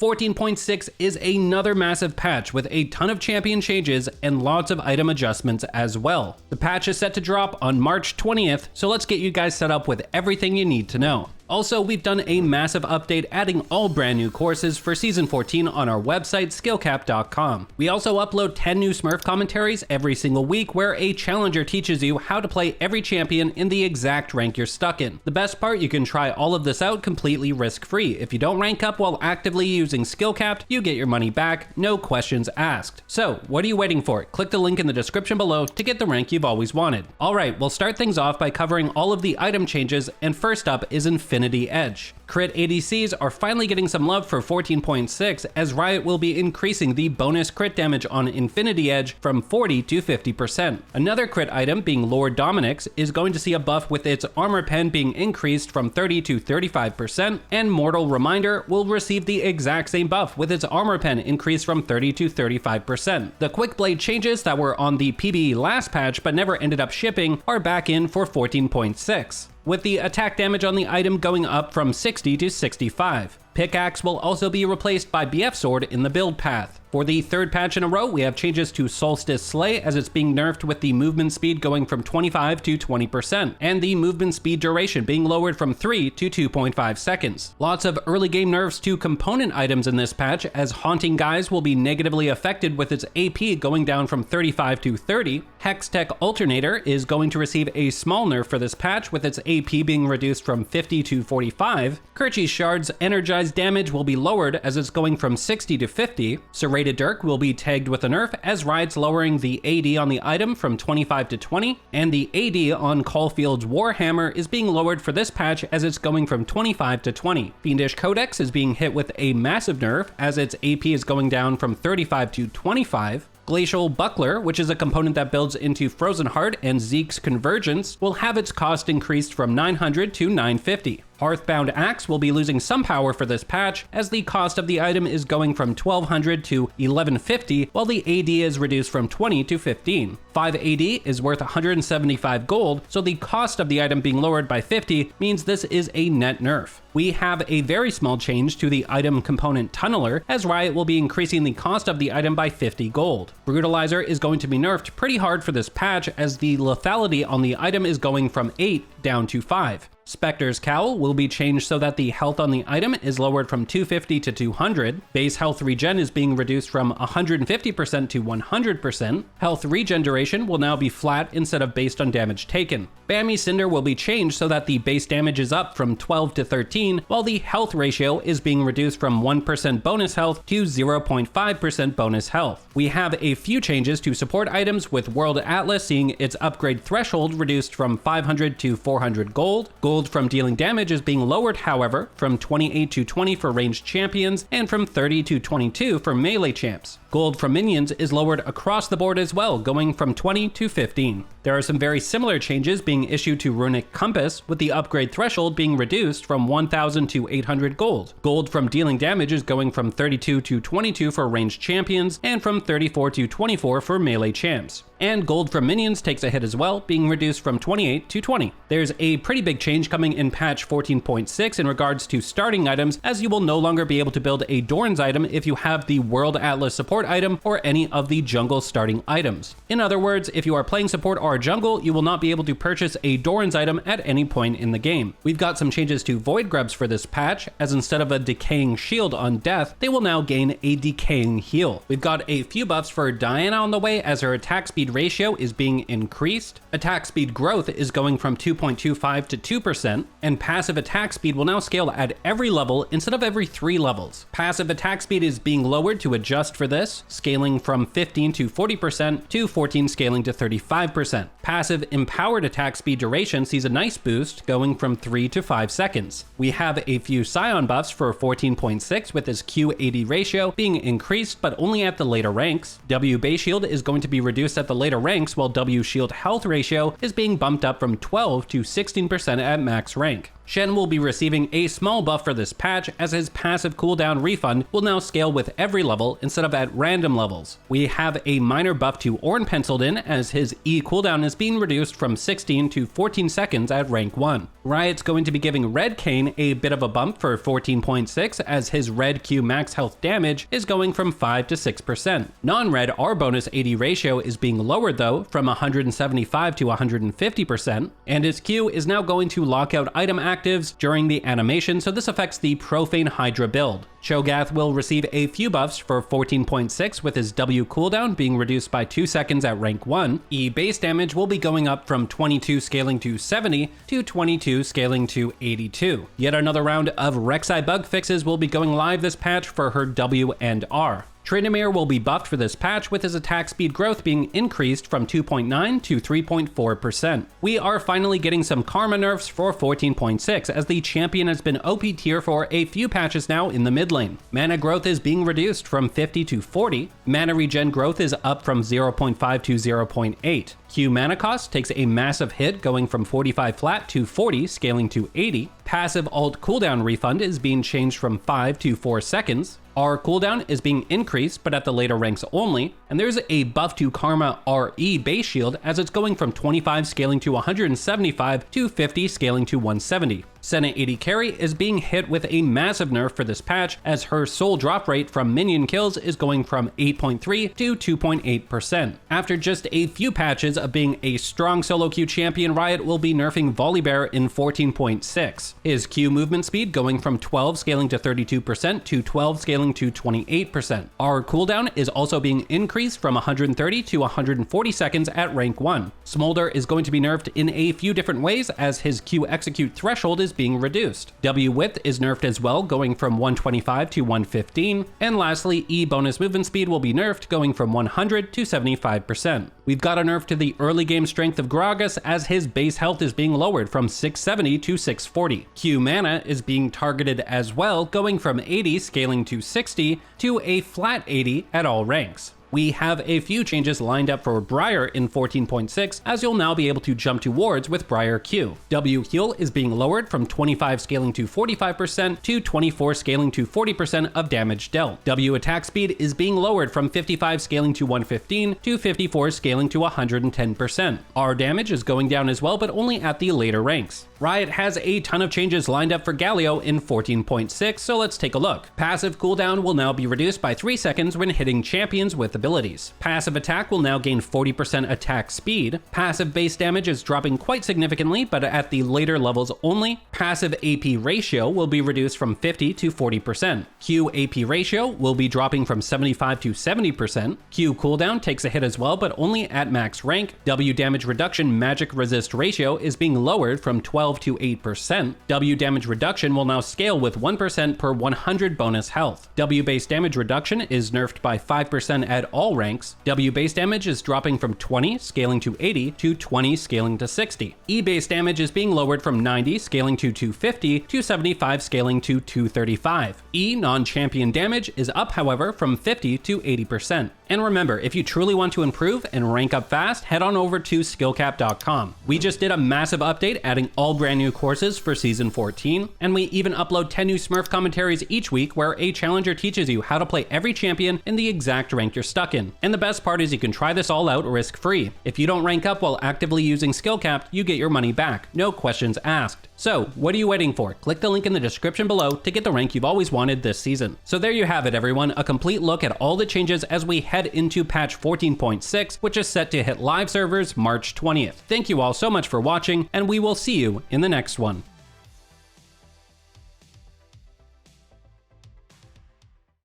14.6 is another massive patch with a ton of champion changes and lots of item adjustments as well. The patch is set to drop on March 20th, so let's get you guys set up with everything you need to know. Also, we've done a massive update adding all brand new courses for Season 14 on our website, skillcap.com. We also upload 10 new Smurf commentaries every single week where a challenger teaches you how to play every champion in the exact rank you're stuck in. The best part, you can try all of this out completely risk-free. If you don't rank up while actively using SkillCap, you get your money back, no questions asked. So, what are you waiting for? Click the link in the description below to get the rank you've always wanted. Alright, we'll start things off by covering all of the item changes, and first up is Infinity Edge. Crit ADCs are finally getting some love for 14.6 as Riot will be increasing the bonus crit damage on Infinity Edge from 40 to 50%. Another crit item, being Lord Dominic's, is going to see a buff with its armor pen being increased from 30 to 35%, and Mortal Reminder will receive the exact same buff with its armor pen increased from 30 to 35%. The Quick Blade changes that were on the PBE last patch but never ended up shipping are back in for 14.6. with the attack damage on the item going up from 60 to 65. Pickaxe will also be replaced by BF Sword in the build path. For the third patch in a row, we have changes to Solstice Slay as it's being nerfed with the movement speed going from 25 to 20%, and the movement speed duration being lowered from 3 to 2.5 seconds. Lots of early game nerfs to component items in this patch, as Haunting Guise will be negatively affected with its AP going down from 35 to 30. Hextech Alternator is going to receive a small nerf for this patch with its AP being reduced from 50 to 45. Kerchi's Shard's energized damage will be lowered as it's going from 60 to 50. Serrated Dirk will be tagged with a nerf as Riot's lowering the AD on the item from 25 to 20, and the AD on Caulfield's Warhammer is being lowered for this patch as it's going from 25 to 20. Fiendish Codex is being hit with a massive nerf as its AP is going down from 35 to 25. Glacial Buckler, which is a component that builds into Frozen Heart and Zeke's Convergence, will have its cost increased from 900 to 950. Hearthbound Axe will be losing some power for this patch, as the cost of the item is going from 1200 to 1150, while the AD is reduced from 20 to 15. 5 AD is worth 175 gold, so the cost of the item being lowered by 50 means this is a net nerf. We have a very small change to the item component Tunneler, as Riot will be increasing the cost of the item by 50 gold. Brutalizer is going to be nerfed pretty hard for this patch, as the lethality on the item is going from 8 down to 5. Spectre's Cowl will be changed so that the health on the item is lowered from 250 to 200. Base health regen is being reduced from 150% to 100%. Health regen duration will now be flat instead of based on damage taken. Bammy Cinder will be changed so that the base damage is up from 12 to 13, while the health ratio is being reduced from 1% bonus health to 0.5% bonus health. We have a few changes to support items, with World Atlas seeing its upgrade threshold reduced from 500 to 400 gold. Gold from dealing damage is being lowered, however, from 28 to 20 for ranged champions and from 30 to 22 for melee champs. Gold from minions is lowered across the board as well, going from 20 to 15. There are some very similar changes being issued to Runic Compass, with the upgrade threshold being reduced from 1000 to 800 gold. Gold from dealing damage is going from 32 to 22 for ranged champions and from 34 to 24 for melee champs. And gold from minions takes a hit as well, being reduced from 28 to 20. There's a pretty big change coming in patch 14.6 in regards to starting items, as you will no longer be able to build a Dorn's item if you have the World Atlas support item or any of the jungle starting items. In other words, if you are playing support or jungle, you will not be able to purchase a Dorn's item at any point in the game. We've got some changes to Void Grubs for this patch, as instead of a decaying shield on death, they will now gain a decaying heal. We've got a few buffs for Diana on the way, as her attack speed ratio is being increased. Attack speed growth is going from 2.25 to 2%, and passive attack speed will now scale at every level instead of every 3 levels. Passive attack speed is being lowered to adjust for this, scaling from 15 to 40% to 14 scaling to 35%. Passive empowered attack speed duration sees a nice boost, going from 3 to 5 seconds. We have a few Scion buffs for 14.6, with its Q80 ratio being increased, but only at the later ranks. W base shield is going to be reduced at the later ranks, while W shield health ratio is being bumped up from 12 to 16% at max rank. Shen will be receiving a small buff for this patch, as his passive cooldown refund will now scale with every level instead of at random levels. We have a minor buff to Ornn penciled in, as his E cooldown is being reduced from 16 to 14 seconds at rank 1. Riot's going to be giving Red Kayn a bit of a bump for 14.6, as his red Q max health damage is going from 5 to 6%. Non-red R bonus AD ratio is being lowered though, from 175 to 150%, and his Q is now going to lock out item actives during the animation, so this affects the Profane Hydra build. Cho'Gath will receive a few buffs for 14.6, with his W cooldown being reduced by 2 seconds at rank 1. E base damage will be going up from 22 scaling to 70 to 22 scaling to 82. Yet another round of Rek'Sai bug fixes will be going live this patch for her W and R. Tryndamere will be buffed for this patch, with his attack speed growth being increased from 2.9 to 3.4%. We are finally getting some karma nerfs for 14.6, as the champion has been OP tier for a few patches now in the mid lane. Mana growth is being reduced from 50 to 40. Mana regen growth is up from 0.5 to 0.8. Q mana cost takes a massive hit, going from 45 flat to 40, scaling to 80. Passive alt cooldown refund is being changed from 5 to 4 seconds. R cooldown is being increased, but at the later ranks only, and there's a buff to Karma RE base shield, as it's going from 25 scaling to 175 to 50 scaling to 170. Senna AD Carry is being hit with a massive nerf for this patch, as her soul drop rate from minion kills is going from 8.3 to 2.8%. After just a few patches of being a strong solo queue champion, Riot will be nerfing Volibear in 14.6. His Q movement speed going from 12 scaling to 32% to 12 scaling to 28%. Our cooldown is also being increased from 130 to 140 seconds at rank 1. Smolder is going to be nerfed in a few different ways, as his Q execute threshold is being reduced. W width is nerfed as well, going from 125 to 115. And lastly, E bonus movement speed will be nerfed, going from 100 to 75%. We've got a nerf to the early game strength of Gragas, as his base health is being lowered from 670 to 640. Q mana is being targeted as well, going from 80 scaling to 60 to a flat 80 at all ranks. We have a few changes lined up for Briar in 14.6, as you'll now be able to jump to wards with Briar Q. W heal is being lowered from 25 scaling to 45% to 24 scaling to 40% of damage dealt. W attack speed is being lowered from 55 scaling to 115 to 54 scaling to 110%. R damage is going down as well, but only at the later ranks. Riot has a ton of changes lined up for Galio in 14.6, so let's take a look. Passive cooldown will now be reduced by 3 seconds when hitting champions with abilities. Passive attack will now gain 40% attack speed. Passive base damage is dropping quite significantly, but at the later levels only. Passive AP ratio will be reduced from 50 to 40%. Q AP ratio will be dropping from 75 to 70%. Q cooldown takes a hit as well, but only at max rank. W damage reduction magic resist ratio is being lowered from 12 to 8%. W damage reduction will now scale with 1% per 100 bonus health. W base damage reduction is nerfed by 5% at all ranks. W base damage is dropping from 20 scaling to 80 to 20 scaling to 60. E base damage is being lowered from 90 scaling to 250 to 75 scaling to 235. E non-champion damage is up, however, from 50 to 80%. And remember, if you truly want to improve and rank up fast, head on over to skillcap.com. We just did a massive update, adding all brand new courses for Season 14, and we even upload 10 new Smurf commentaries each week, where a challenger teaches you how to play every champion in the exact rank you're stuck in. And the best part is you can try this all out risk-free. If you don't rank up while actively using SkillCap, you get your money back, no questions asked. So, what are you waiting for? Click the link in the description below to get the rank you've always wanted this season. So there you have it, everyone, a complete look at all the changes as we head into patch 14.6, which is set to hit live servers March 20th. Thank you all so much for watching, and we will see you in the next one.